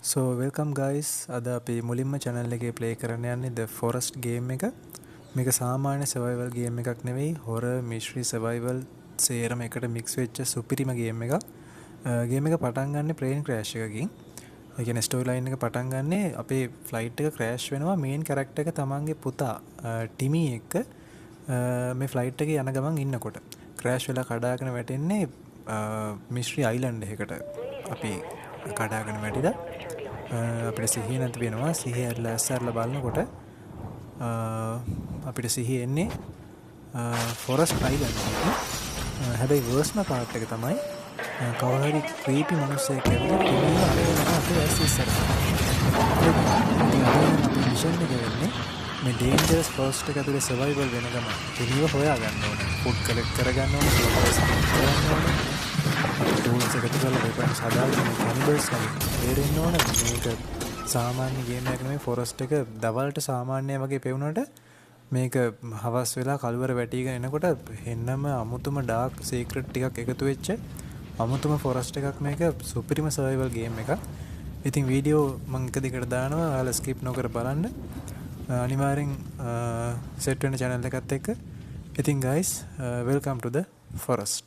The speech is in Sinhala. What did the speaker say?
So welcome guys. අද අපි මුලින්ම channel එකේ play කරන්න යන්නේ The Forest game එක. මේක සාමාන්‍ය survival game එකක් නෙවෙයි. horror mystery survival සේරම එකට mix වෙච්ච සුපිරිම game එකක්. game එක පටන් ගන්න plane crash එකකින්. ඒ කියන්නේ story line එක පටන් ගන්නේ අපේ flight එක crash වෙනවා main character එක තමන්ගේ පුතා ටිමි එක්ක මේ flight එකේ යන ගමන් ඉන්නකොට crash වෙලා කඩාගෙන වැටෙන්නේ mystery island එකකට. අපි කඩාගෙන වැටිලා අපිට සිහිය නැති වෙනවා. සිහිය ඇරලා ඇස්සarලා බලනකොට අපිට සිහිය එන්නේ forest island එකේ. හැබැයි worstම part එක තමයි කවුරු හරි creepy මිනිස්සෙක් ඇවිල්ලා ටිමිව අරගෙන අපේ ඇස් ඉස්සරහ. ඉතින් මිෂන් එක වෙන්නේ මේ dangerous forest එක ඇතුලේ survival වෙන ගමන් ටිමිව හොයාගන්න ඕනේ. food collect කරගන්න ඕනේ. survival කරගන්න ඕනේ. tools එකතු කරලා weapons හදාගෙන cannibals වගේ දෙන්න ඕනේ. මේක සාමාන්‍ය ගේම් එකක් නෙමෙයි. forest එක දවල්ට සාමාන්‍ය වගේ පෙවුනට මේක හවස් වෙලා කළුවර වැටිගෙන එනකොට හෙන්නම අමුතුම dark secret ටිකක් එකතු වෙච්ච අමුතුම forest එකක්. මේක සුපිරිම survival game එකක්. ඉතින් වීඩියෝ මම එක දිගට දානවා. ඔයාලා skip නොකර බලන්න. අනිවාර්යෙන් set වෙන channel එකත් එක්ක. ඉතින් guys welcome to the forest.